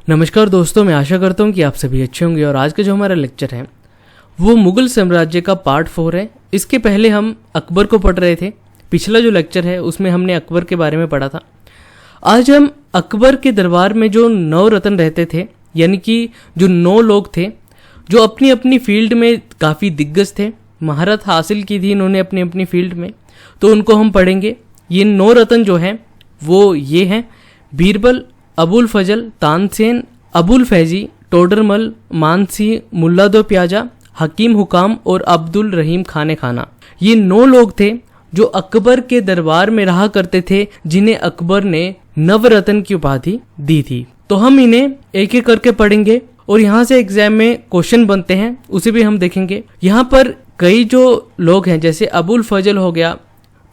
नमस्कार दोस्तों, मैं आशा करता हूँ कि आप सभी अच्छे होंगे। और आज का जो हमारा लेक्चर है वो मुगल साम्राज्य का पार्ट 4 है। इसके पहले हम अकबर को पढ़ रहे थे। पिछला जो लेक्चर है उसमें हमने अकबर के बारे में पढ़ा था। आज हम अकबर के दरबार में जो 9 रत्न रहते थे, यानी कि जो 9 लोग थे जो अपनी अपनी फील्ड में काफ़ी दिग्गज थे, महारत हासिल की थी इन्होंने अपनी अपनी फील्ड में, तो उनको हम पढ़ेंगे। ये 9 रत्न जो हैं वो ये हैं: बीरबल, अबुल फजल, तानसेन, अबुल फैजी, टोडरमल, मानसी, मुल्ला दो प्याजा, हकीम हुकाम और अब्दुल रहीम खाने खाना। ये 9 लोग थे जो अकबर के दरबार में रहा करते थे, जिन्हें अकबर ने नवरत्न की उपाधि दी थी। तो हम इन्हें एक एक करके पढ़ेंगे और यहाँ से एग्जाम में क्वेश्चन बनते हैं उसे भी हम देखेंगे। यहाँ पर कई जो लोग हैं जैसे अबुल फजल हो गया,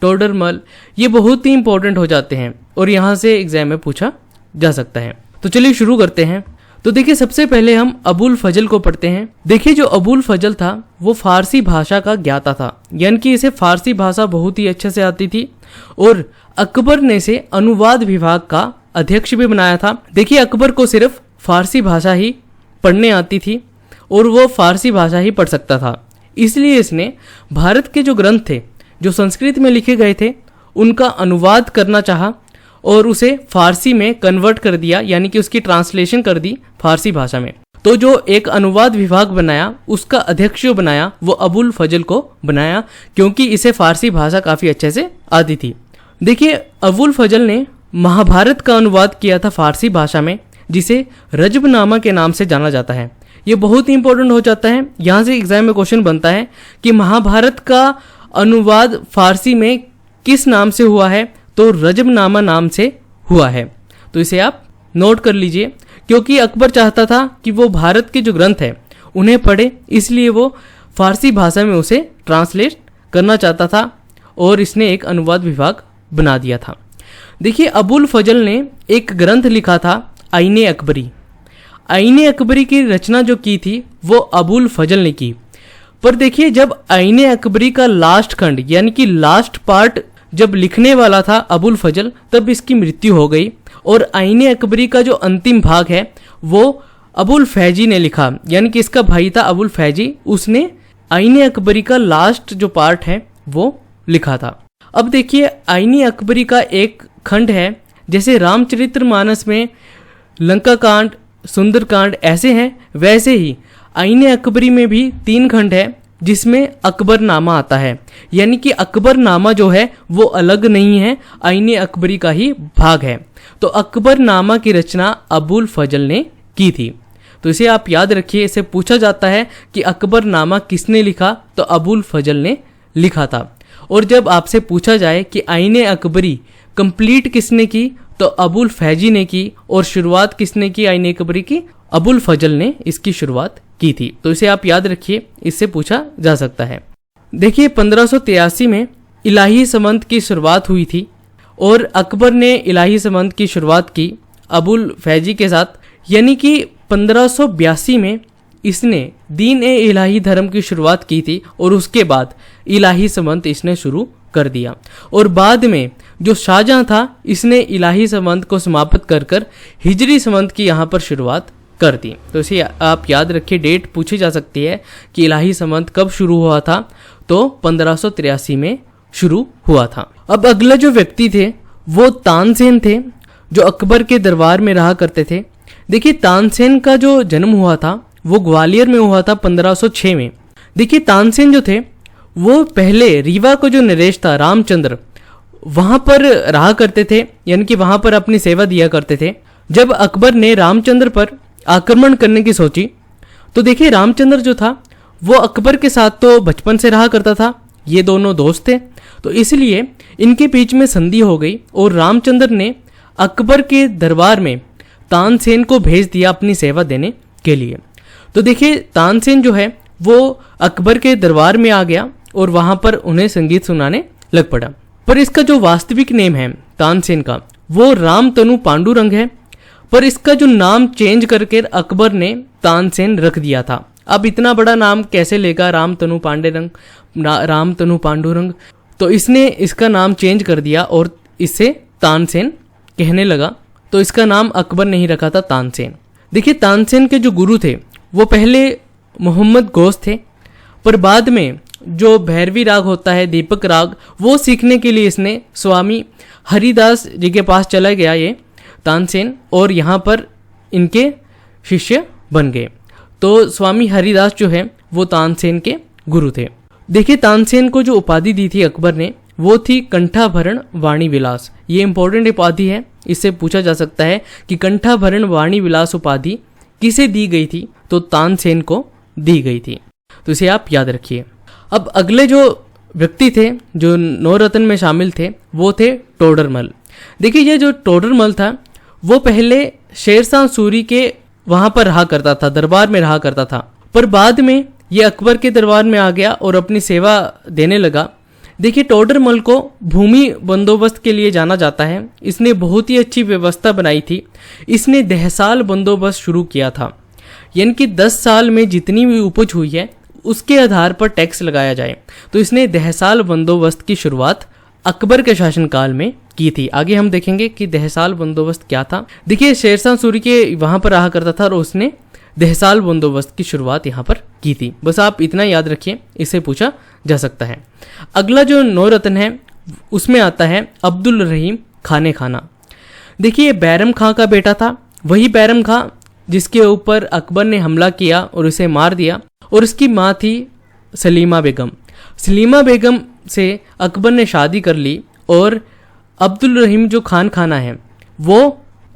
टोडरमल, ये बहुत ही इंपॉर्टेंट हो जाते हैं और यहाँ से एग्जाम में पूछा जा सकता है। तो चलिए शुरू करते हैं। तो देखिए, सबसे पहले हम अबुल फजल को पढ़ते हैं। देखिए, जो अबुल फजल था वो फारसी भाषा का ज्ञाता था, यानी कि इसे फारसी भाषा बहुत ही अच्छे से आती थी और अकबर ने इसे अनुवाद विभाग का अध्यक्ष भी बनाया था। देखिए, अकबर को सिर्फ फारसी भाषा ही पढ़ने आती थी और वो फारसी भाषा ही पढ़ सकता था, इसलिए इसने भारत के जो ग्रंथ थे जो संस्कृत में लिखे गए थे उनका अनुवाद करना चाहा और उसे फारसी में कन्वर्ट कर दिया, यानी कि उसकी ट्रांसलेशन कर दी फारसी भाषा में। तो जो एक अनुवाद विभाग बनाया उसका अध्यक्ष जो बनाया वो अबुल फजल को बनाया, क्योंकि इसे फारसी भाषा काफ़ी अच्छे से आती थी। देखिए, अबुल फजल ने महाभारत का अनुवाद किया था फारसी भाषा में, जिसे रजबनामा के नाम से जाना जाता है। ये बहुत ही इंपॉर्टेंट हो जाता है। यहाँ से एग्जाम में क्वेश्चन बनता है कि महाभारत का अनुवाद फारसी में किस नाम से हुआ है, तो रजबनामा नाम से हुआ है। तो इसे आप नोट कर लीजिए, क्योंकि अकबर चाहता था कि वो भारत के जो ग्रंथ हैं उन्हें पढ़े, इसलिए वो फारसी भाषा में उसे ट्रांसलेट करना चाहता था और इसने एक अनुवाद विभाग बना दिया था। देखिए, अबुल फजल ने एक ग्रंथ लिखा था आईने अकबरी। आईने अकबरी की रचना जो की थी वो अबुल फजल ने की। पर देखिए, जब आईने अकबरी का लास्ट खंड यानी कि लास्ट पार्ट जब लिखने वाला था अबुल फजल, तब इसकी मृत्यु हो गई और आईने अकबरी का जो अंतिम भाग है वो अबुल फैजी ने लिखा, यानी कि इसका भाई था अबुल फैजी, उसने आईने अकबरी का लास्ट जो पार्ट है वो लिखा था। अब देखिए, आईने अकबरी का एक खंड है, जैसे रामचरितमानस में लंका कांड, सुंदरकांड ऐसे हैं, वैसे ही आईने अकबरी में भी 3 खंड है जिसमें अकबरनामा आता है, यानी कि अकबरनामा जो है वो अलग नहीं है, आईने अकबरी का ही भाग है। तो अकबरनामा की रचना अबुल फजल ने की थी। तो इसे आप याद रखिए, इसे पूछा जाता है कि अकबरनामा किसने लिखा, तो अबुल फजल ने लिखा था। और जब आपसे पूछा जाए कि आईने अकबरी कंप्लीट किसने की, तो अबुल फैजी ने की। और शुरुआत किसने की आईने अकबरी की? अबुल फजल ने इसकी शुरुआत की थी। तो इसे आप याद रखिए, इससे पूछा जा सकता है। देखिए, 1583 में इलाही समंत की शुरुआत हुई थी और अकबर ने इलाही समंत की शुरुआत की अबुल फैजी के साथ, यानी कि 1582 में इसने दीन ए इलाही धर्म की शुरुआत की थी और उसके बाद इलाही समंत इसने शुरू कर दिया। और बाद में जो शाहजहां था इसने इलाही समंत को समाप्त कर कर हिजरी समंत की यहाँ पर शुरुआत कर दी। तो इसे आप याद रखिए, डेट पूछी जा सकती है कि इलाही समंत कब शुरू हुआ था, तो 1583 में शुरू हुआ था। अब अगला जो व्यक्ति थे वो तानसेन थे, जो अकबर के दरबार में रहा करते थे। देखिए, तानसेन का जो जन्म हुआ था वो ग्वालियर में हुआ था 1506 में। देखिए, तानसेन जो थे वो पहले रीवा को जो नरेश था रामचंद्र, वहाँ पर रहा करते थे, यानी कि वहाँ पर अपनी सेवा दिया करते थे। जब अकबर ने रामचंद्र पर आक्रमण करने की सोची, तो देखिए, रामचंद्र जो था वो अकबर के साथ तो बचपन से रहा करता था, ये दोनों दोस्त थे, तो इसलिए इनके बीच में संधि हो गई और रामचंद्र ने अकबर के दरबार में तानसेन को भेज दिया अपनी सेवा देने के लिए। तो देखिए, तानसेन जो है वो अकबर के दरबार में आ गया और वहाँ पर उन्हें संगीत सुनाने लग पड़ा। पर इसका जो वास्तविक नेम है तानसेन का वो रामतनु पांडुरंग है, पर इसका जो नाम चेंज करके अकबर ने तानसेन रख दिया था। अब इतना बड़ा नाम कैसे लेगा रामतनु पांडुरंग, तो इसने इसका नाम चेंज कर दिया और इससे तानसेन कहने लगा। तो इसका नाम अकबर ने ही रखा था तानसेन। देखिए तानसेन के जो गुरु थे वो पहले मोहम्मद गौस थे, पर बाद में जो भैरवी राग होता है, दीपक राग, वो सीखने के लिए इसने स्वामी हरिदास जी के पास चला गया ये तानसेन, और यहाँ पर इनके शिष्य बन गए। तो स्वामी हरिदास जो है वो तानसेन के गुरु थे। देखिए तानसेन को जो उपाधि दी थी अकबर ने वो थी कंठाभरण वाणी विलास। ये इंपॉर्टेंट उपाधि है, इससे पूछा जा सकता है कि कंठाभरण वाणी विलास उपाधि किसे दी गई थी, तो तानसेन को दी गई थी। तो इसे आप याद रखिए। अब अगले जो व्यक्ति थे जो नवरत्न में शामिल थे वो थे टोडरमल। देखिए ये जो टोडरमल था वो पहले शेरशाह सूरी के वहां पर रहा करता था, दरबार में रहा करता था, पर बाद में ये अकबर के दरबार में आ गया और अपनी सेवा देने लगा। देखिए टोडरमल को भूमि बंदोबस्त के लिए जाना जाता है। इसने बहुत ही अच्छी व्यवस्था बनाई थी। इसने दहसाल बंदोबस्त शुरू किया था, यानी कि 10 साल में जितनी भी उपज हुई है उसके आधार पर टैक्स लगाया जाए। तो इसने दहसाल बंदोबस्त की शुरुआत अकबर के शासनकाल में की थी। आगे हम देखेंगे कि दहसाल बंदोबस्त क्या था। देखिए शेरशाह सूरी के वहां पर रहा करता था और उसने दहसाल बंदोबस्त की शुरुआत यहाँ पर की थी। बस आप इतना याद रखिए, इससे पूछा जा सकता है। अगला जो नवरत्न है उसमें आता है अब्दुल रहीम खाने खाना। देखिए बैरम खां का बेटा था, वही बैरम खां जिसके ऊपर अकबर ने हमला किया और उसे मार दिया, और उसकी माँ थी सलीमा बेगम। सलीमा बेगम से अकबर ने शादी कर ली और अब्दुल रहीम जो खान खाना है वो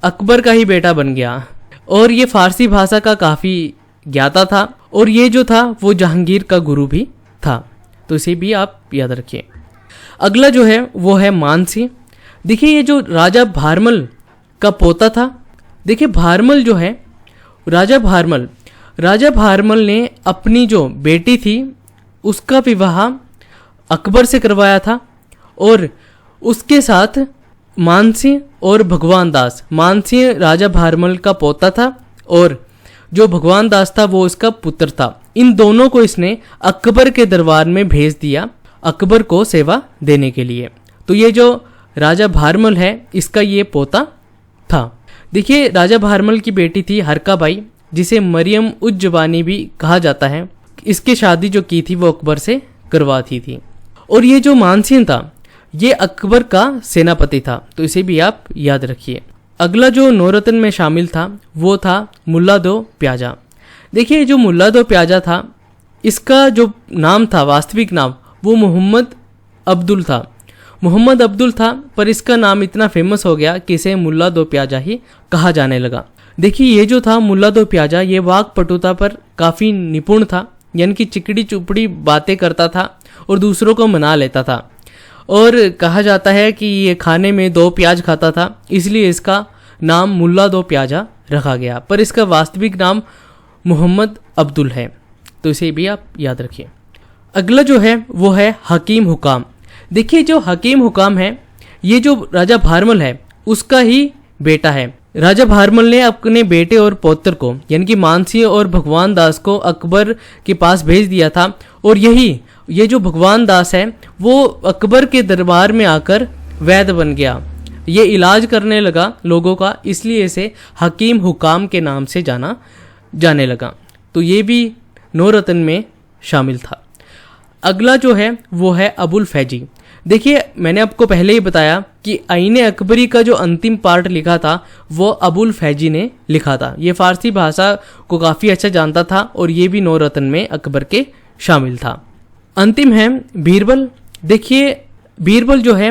अकबर का ही बेटा बन गया, और ये फारसी भाषा का काफ़ी ज्ञाता था, और ये जो था वो जहांगीर का गुरु भी था। तो इसे भी आप याद रखिए। अगला जो है वो है मानसिंह। देखिए ये जो राजा भारमल का पोता था। देखिए भारमल जो है राजा भारमल ने अपनी जो बेटी थी उसका विवाह अकबर से करवाया था, और उसके साथ मानसिंह और भगवान दास। मानसिंह राजा भारमल का पोता था और जो भगवान दास था वो इसका पुत्र था। इन दोनों को इसने अकबर के दरबार में भेज दिया अकबर को सेवा देने के लिए। तो ये जो राजा भारमल है इसका ये पोता था। देखिए राजा भारमल की बेटी थी हरकाबाई, जिसे मरियम उज जबानी भी कहा जाता है। इसकी शादी जो की थी वो अकबर से करवाती थी। और ये जो मानसिंह था ये अकबर का सेनापति था, तो इसे भी आप याद रखिए। अगला जो नवरत्न में शामिल था वो था मुल्ला दो प्याजा। देखिए जो मुल्ला दो प्याजा था इसका जो नाम था, वास्तविक नाम, वो मोहम्मद अब्दुल था। मोहम्मद अब्दुल था, पर इसका नाम इतना फेमस हो गया कि इसे मुल्ला दो प्याजा ही कहा जाने लगा। देखिए ये जो था मुल्ला दो प्याजा ये वाक पटुता पर काफ़ी निपुण था, यानी कि चिकड़ी चुपड़ी बातें करता था और दूसरों को मना लेता था। और कहा जाता है कि ये खाने में 2 प्याज खाता था, इसलिए इसका नाम मुल्ला दो प्याजा रखा गया, पर इसका वास्तविक नाम मोहम्मद अब्दुल है। तो इसे भी आप याद रखिए। अगला जो है वो है हकीम हुकाम। देखिए जो हकीम हुकाम है ये जो राजा भारमल है उसका ही बेटा है। राजा भारमल ने अपने बेटे और पौत्र को यानी कि मानसिंह और भगवान दास को अकबर के पास भेज दिया था, और ये जो भगवान दास है वो अकबर के दरबार में आकर वैद्य बन गया। ये इलाज करने लगा लोगों का, इसलिए इसे हकीम हुकाम के नाम से जाने लगा। तो ये भी नवरत्न में शामिल था। अगला जो है वो है अबुल फैजी। देखिए मैंने आपको पहले ही बताया कि आईने अकबरी का जो अंतिम पार्ट लिखा था वो अबुल फैजी ने लिखा था। ये फारसी भाषा को काफ़ी अच्छा जानता था और ये भी नवरत्न में अकबर के शामिल था। अंतिम है बीरबल। देखिए बीरबल जो है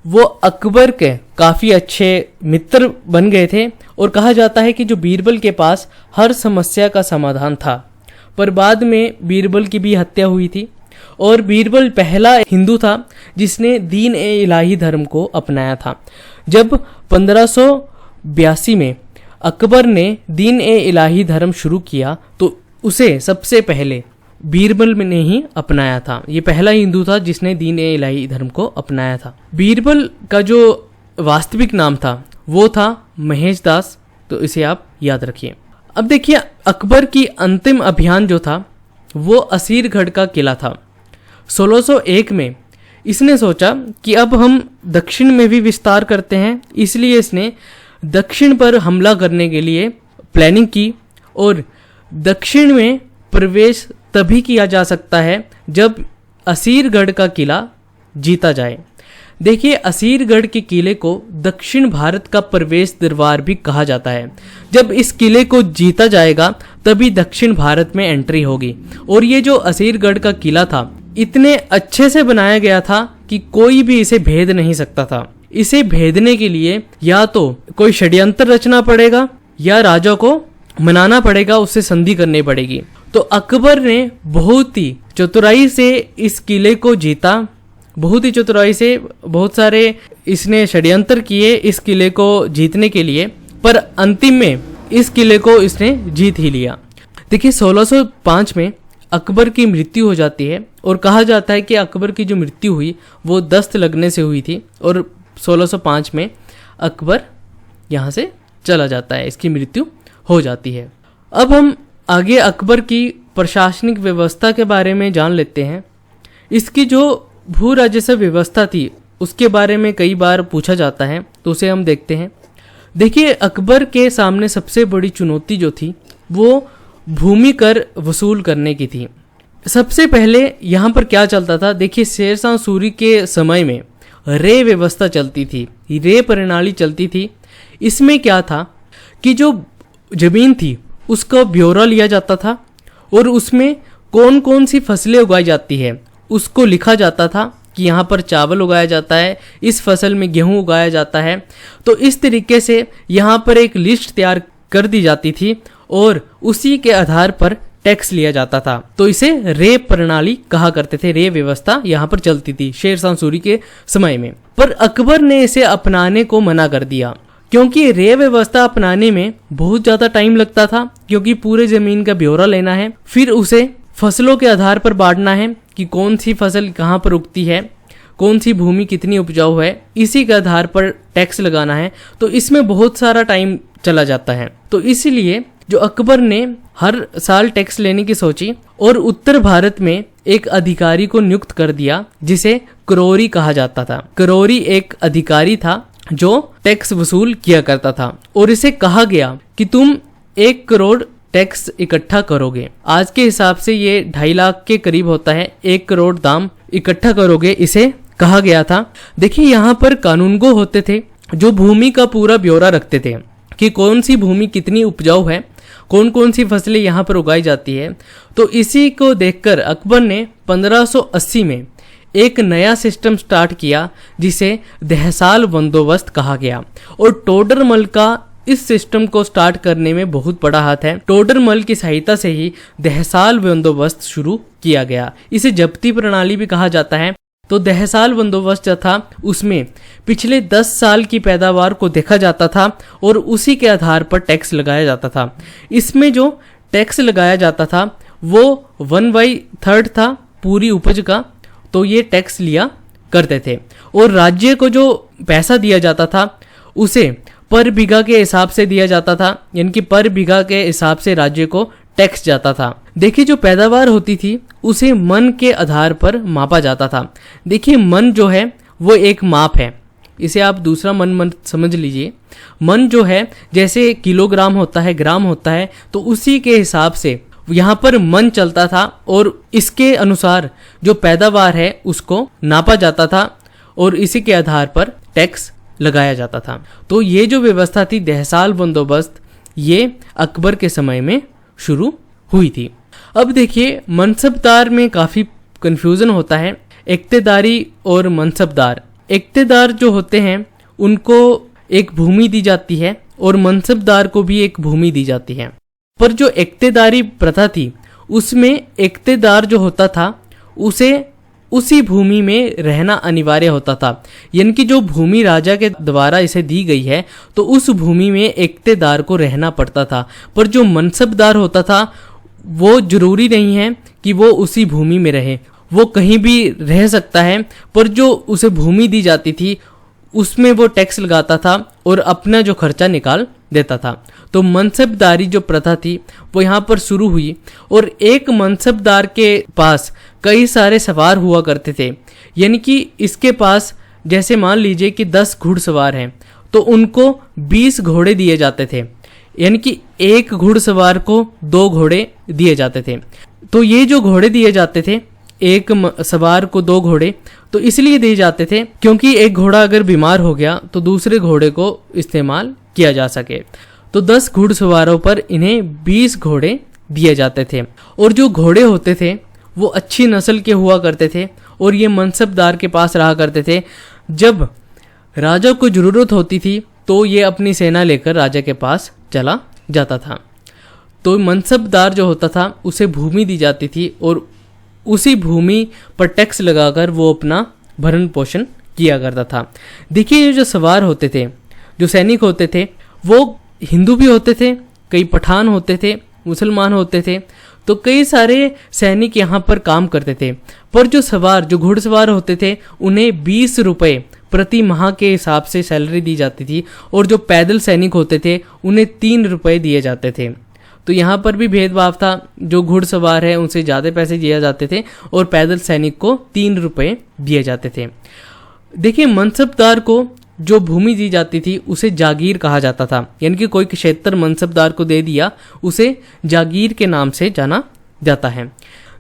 वो अकबर के काफ़ी अच्छे मित्र बन गए थे, और कहा जाता है कि जो बीरबल के पास हर समस्या का समाधान था। पर बाद में बीरबल की भी हत्या हुई थी, और बीरबल पहला हिंदू था जिसने दीन ए इलाही धर्म को अपनाया था। जब 1582 में अकबर ने दीन ए इलाही धर्म शुरू किया तो उसे सबसे पहले बीरबल ने ही अपनाया था। ये पहला हिंदू था जिसने दीन ए इलाही धर्म को अपनाया था। बीरबल का जो वास्तविक नाम था वो था महेश दास, तो इसे आप याद रखिए। अब देखिए अकबर की अंतिम अभियान जो था वो असीरगढ़ का किला था। 1601 में इसने सोचा कि अब हम दक्षिण में भी विस्तार करते हैं, इसलिए इसने दक्षिण पर हमला करने के लिए प्लानिंग की और दक्षिण में प्रवेश तभी किया जा सकता है जब असीरगढ़ का किला जीता जाए। देखिए, असीरगढ़ के किले को दक्षिण भारत का प्रवेश द्वार भी कहा जाता है। जब इस किले को जीता जाएगा तभी दक्षिण भारत में एंट्री होगी। और ये जो असीरगढ़ का किला था इतने अच्छे से बनाया गया था कि कोई भी इसे भेद नहीं सकता था। इसे भेदने के लिए या तो कोई षड्यंत्र रचना पड़ेगा या राजा को मनाना पड़ेगा, उससे संधि करनी पड़ेगी। तो अकबर ने बहुत ही चतुराई से इस किले को जीता, बहुत ही चतुराई से बहुत सारे इसने षड्यंत्र किए इस किले को जीतने के लिए, पर अंतिम में इस किले को इसने जीत ही लिया। देखिए, 1605 में अकबर की मृत्यु हो जाती है और कहा जाता है कि अकबर की जो मृत्यु हुई वो दस्त लगने से हुई थी और 1605 में अकबर यहाँ से चला जाता है, इसकी मृत्यु हो जाती है। अब हम आगे अकबर की प्रशासनिक व्यवस्था के बारे में जान लेते हैं। इसकी जो भू राजस्व व्यवस्था थी उसके बारे में कई बार पूछा जाता है, तो उसे हम देखते हैं। देखिए, अकबर के सामने सबसे बड़ी चुनौती जो थी वो भूमि कर वसूल करने की थी। सबसे पहले यहाँ पर क्या चलता था, देखिए शेरशाह सूरी के समय में रे व्यवस्था चलती थी, रे प्रणाली चलती थी। इसमें क्या था कि जो जमीन थी उसका ब्यौरा लिया जाता था और उसमें कौन कौन सी फसलें उगाई जाती है उसको लिखा जाता था कि यहाँ पर चावल उगाया जाता है, इस फसल में गेहूँ उगाया जाता है। तो इस तरीके से यहाँ पर एक लिस्ट तैयार कर दी जाती थी और उसी के आधार पर टैक्स लिया जाता था। तो इसे रे प्रणाली कहा करते थे, रे व्यवस्था यहाँ पर चलती थी शेरशाह सूरी के समय में। पर अकबर ने इसे अपनाने को मना कर दिया क्योंकि रे व्यवस्था अपनाने में बहुत ज़्यादा टाइम लगता था, क्योंकि पूरे ज़मीन का ब्यौरा लेना है, फिर उसे फसलों के आधार पर बांटना है कि कौन सी फसल कहाँ पर उगती है, कौन सी भूमि कितनी उपजाऊ है, इसी के आधार पर टैक्स लगाना है। तो इसमें बहुत सारा टाइम चला जाता है। तो इसलिए जो अकबर ने हर साल टैक्स लेने की सोची और उत्तर भारत में एक अधिकारी को नियुक्त कर दिया जिसे करोरी कहा जाता था। करोरी एक अधिकारी था जो टैक्स वसूल किया करता था और इसे कहा गया कि तुम 1 करोड़ टैक्स इकट्ठा करोगे। आज के हिसाब से ये 2.5 लाख के करीब होता है। 1 करोड़ दाम इकट्ठा करोगे, इसे कहा गया था। देखिए, यहाँ पर कानूनगो होते थे जो भूमि का पूरा ब्यौरा रखते थे कि कौन सी भूमि कितनी उपजाऊ है, कौन कौन सी फसलें यहाँ पर उगाई जाती है। तो इसी को देखकर अकबर ने 1580 में एक नया सिस्टम स्टार्ट किया जिसे दहसाल बंदोबस्त कहा गया। और टोडरमल का इस सिस्टम को स्टार्ट करने में बहुत बड़ा हाथ है। टोडरमल की सहायता से ही दहसाल बंदोबस्त शुरू किया गया। इसे जब्ती प्रणाली भी कहा जाता है। तो दहसाल बंदोबस्त जो था उसमें पिछले 10 साल की पैदावार को देखा जाता था और उसी के आधार पर टैक्स लगाया जाता था। इसमें जो टैक्स लगाया जाता था वो 1/3 था पूरी उपज का, तो ये टैक्स लिया करते थे। और राज्य को जो पैसा दिया जाता था उसे पर बीघा के हिसाब से दिया जाता था, यानी कि पर बीघा के हिसाब से राज्य को टैक्स जाता था। देखिए, जो पैदावार होती थी उसे मन के आधार पर मापा जाता था। देखिए, मन जो है वो एक माप है, इसे आप दूसरा मन समझ लीजिए। मन जो है जैसे किलोग्राम होता है, ग्राम होता है, तो उसी के हिसाब से यहाँ पर मन चलता था और इसके अनुसार जो पैदावार है उसको नापा जाता था और इसी के आधार पर टैक्स लगाया जाता था। तो ये जो व्यवस्था थी दहसाल बंदोबस्त, ये अकबर के समय में शुरू हुई थी। अब देखिए, मनसबदार में काफ़ी कन्फ्यूज़न होता है, इक्तेदारी और मनसबदार। इक्तेदार जो होते हैं उनको एक भूमि दी जाती है और मनसबदार को भी एक भूमि दी जाती है। पर जो इक्तेदारी प्रथा थी उसमें इक्तेदार जो होता था उसे उसी भूमि में रहना अनिवार्य होता था, यानी कि जो भूमि राजा के द्वारा इसे दी गई है तो उस भूमि में इक्तेदार को रहना पड़ता था। पर जो मनसबदार होता था वो जरूरी नहीं है कि वो उसी भूमि में रहे, वो कहीं भी रह सकता है। पर जो उसे भूमि दी जाती थी उसमें वो टैक्स लगाता था और अपना जो खर्चा निकाल देता था। तो मनसबदारी जो प्रथा थी वो यहाँ पर शुरू हुई और एक मनसबदार के पास कई सारे सवार हुआ करते थे, यानी कि इसके पास जैसे मान लीजिए कि 10 घुड़सवार हैं तो उनको 20 घोड़े दिए जाते थे। यानी कि एक घुड़सवार को 2 घोड़े दिए जाते थे। तो ये जो घोड़े दिए जाते थे, एक सवार को 2 घोड़े, तो इसलिए दिए जाते थे क्योंकि एक घोड़ा अगर बीमार हो गया तो दूसरे घोड़े को इस्तेमाल किया जा सके। तो 10 घुड़सवारों पर इन्हें 20 घोड़े दिए जाते थे। और जो घोड़े होते थे वो अच्छी नस्ल के हुआ करते थे और ये मनसबदार के पास रहा करते थे। जब राजा को जरूरत होती थी तो ये अपनी सेना लेकर राजा के पास चला जाता था। तो मनसबदार जो होता था उसे भूमि दी जाती थी और उसी भूमि पर टैक्स लगाकर वो अपना भरण पोषण किया करता था। देखिए, ये जो सवार होते थे, जो सैनिक होते थे, वो हिंदू भी होते थे, कई पठान होते थे, मुसलमान होते थे। तो कई सारे सैनिक यहाँ पर काम करते थे। पर जो सवार, जो घुड़सवार होते थे, उन्हें 20 रुपये प्रति माह के हिसाब से सैलरी दी जाती थी और जो पैदल सैनिक होते थे उन्हें 3 रुपये दिए जाते थे। तो यहाँ पर भी भेदभाव था, जो घुड़सवार है उनसे ज़्यादा पैसे दिए जाते थे और पैदल सैनिक को 3 रुपये दिए जाते थे। देखिए, मनसबदार को जो भूमि दी जाती थी उसे जागीर कहा जाता था, यानी कि कोई क्षेत्र मनसबदार को दे दिया उसे जागीर के नाम से जाना जाता है।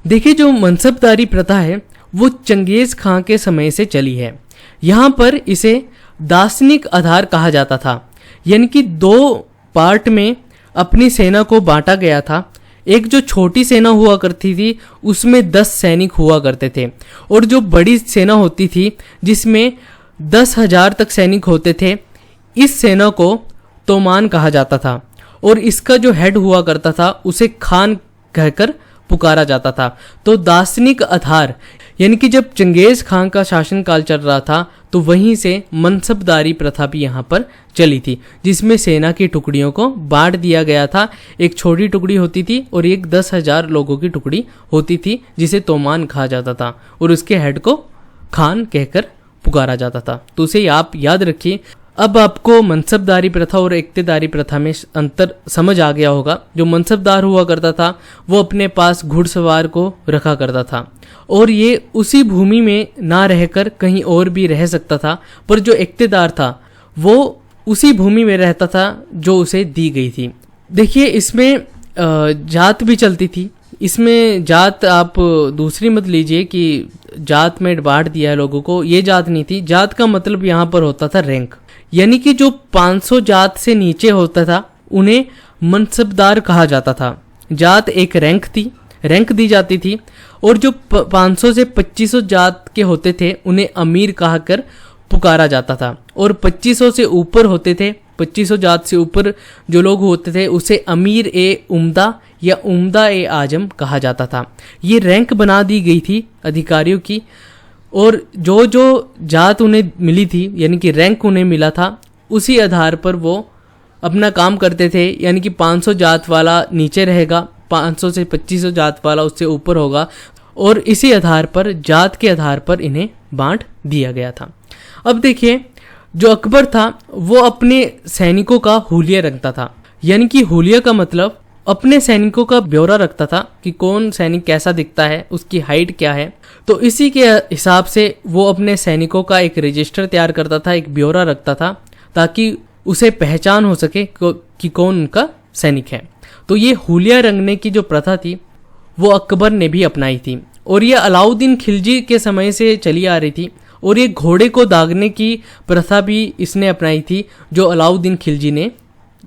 देखिए, जो मनसबदारी प्रथा है वो चंगेज़ खां के समय से चली है। यहाँ पर इसे दार्शनिक आधार कहा जाता था, यानी कि 2 पार्ट में अपनी सेना को बांटा गया था। एक जो छोटी सेना हुआ करती थी उसमें 10 सैनिक हुआ करते थे और जो बड़ी सेना होती थी जिसमें 10,000 तक सैनिक होते थे, इस सेना को तोमान कहा जाता था और इसका जो हेड हुआ करता था उसे खान कहकर पुकारा जाता था। तो दार्शनिक आधार, यानी कि जब चंगेज़ खान का शासनकाल चल रहा था तो वहीं से मनसबदारी प्रथा भी यहाँ पर चली थी, जिसमें सेना की टुकड़ियों को बांट दिया गया था। एक छोटी टुकड़ी होती थी और एक 10,000 लोगों की टुकड़ी होती थी जिसे तोमान कहा जाता था और उसके हेड को खान कहकर पुकारा जाता था। तो उसे आप याद रखिए। अब आपको मनसबदारी प्रथा और इक्तेदारी प्रथा में अंतर समझ आ गया होगा। जो मनसबदार हुआ करता था वो अपने पास घुड़सवार को रखा करता था और ये उसी भूमि में ना रहकर कहीं और भी रह सकता था, पर जो इक्तेदार था वो उसी भूमि में रहता था जो उसे दी गई थी। देखिए, इसमें जात भी चलती थी। इसमें जात आप दूसरी मत लीजिए कि जात में बांट दिया है लोगों को, ये जात नहीं थी। जात का मतलब यहाँ पर होता था रैंक, यानी कि जो 500 जात से नीचे होता था उन्हें मनसबदार कहा जाता था। जात एक रैंक थी, रैंक दी जाती थी और जो 500 से 2500 जात के होते थे उन्हें अमीर कहकर पुकारा जाता था और 2500 से ऊपर होते थे, 2500 जात से ऊपर जो लोग होते थे उसे अमीर ए उम्दा या उम्दा ए आजम कहा जाता था। ये रैंक बना दी गई थी अधिकारियों की और जो जो जात उन्हें मिली थी, यानी कि रैंक उन्हें मिला था, उसी आधार पर वो अपना काम करते थे। यानी कि 500 जात वाला नीचे रहेगा, 500 से 2500 जात वाला उससे ऊपर होगा और इसी आधार पर, जात के आधार पर इन्हें बांट दिया गया था। अब देखिए, जो अकबर था वो अपने सैनिकों का हुलिया रखता था, यानी कि हुलिया का मतलब अपने सैनिकों का ब्यौरा रखता था कि कौन सैनिक कैसा दिखता है, उसकी हाइट क्या है। तो इसी के हिसाब से वो अपने सैनिकों का एक रजिस्टर तैयार करता था, एक ब्यौरा रखता था, ताकि उसे पहचान हो सके कि कौन उनका सैनिक है। तो ये हुलिया रंगने की जो प्रथा थी वो अकबर ने भी अपनाई थी और ये अलाउद्दीन खिलजी के समय से चली आ रही थी। और ये घोड़े को दागने की प्रथा भी इसने अपनाई थी, जो अलाउद्दीन खिलजी ने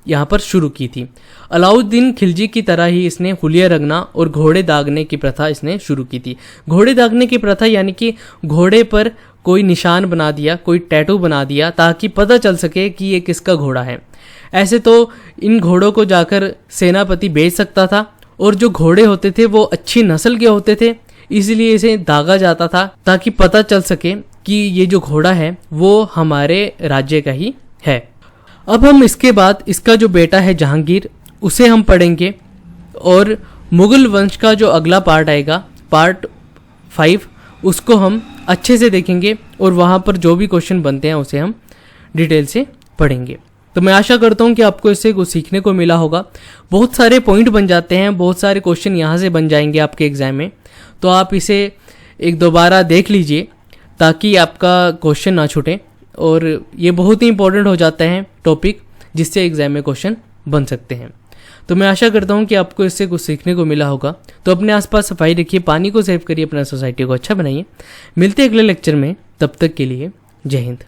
यहाँ पर शुरू की थी। अलाउद्दीन खिलजी की तरह ही इसने हुलिया रंगना और घोड़े दागने की प्रथा इसने शुरू की थी। घोड़े दागने की प्रथा यानी कि घोड़े पर कोई निशान बना दिया, कोई टैटू बना दिया, ताकि पता चल सके कि ये किसका घोड़ा है। ऐसे तो इन घोड़ों को जाकर सेनापति बेच सकता था और जो घोड़े होते थे वो अच्छी नस्ल के होते थे, इसलिए इसे दागा जाता था ताकि पता चल सके कि ये जो घोड़ा है वो हमारे राज्य का ही है। अब हम इसके बाद इसका जो बेटा है जहांगीर, उसे हम पढ़ेंगे और मुगल वंश का जो अगला पार्ट आएगा, पार्ट 5, उसको हम अच्छे से देखेंगे और वहाँ पर जो भी क्वेश्चन बनते हैं उसे हम डिटेल से पढ़ेंगे। तो मैं आशा करता हूँ कि आपको इससे कुछ सीखने को मिला होगा। बहुत सारे पॉइंट बन जाते हैं, बहुत सारे क्वेश्चन यहाँ से बन जाएंगे आपके एग्जाम में, तो आप इसे एक दोबारा देख लीजिए ताकि आपका क्वेश्चन ना छूटे। और ये बहुत ही इंपॉर्टेंट हो जाता है टॉपिक, जिससे एग्जाम में क्वेश्चन बन सकते हैं। तो मैं आशा करता हूँ कि आपको इससे कुछ सीखने को मिला होगा। तो अपने आसपास सफाई रखिए, पानी को सेव करिए, अपना सोसाइटी को अच्छा बनाइए। मिलते हैं अगले लेक्चर में, तब तक के लिए जय हिंद।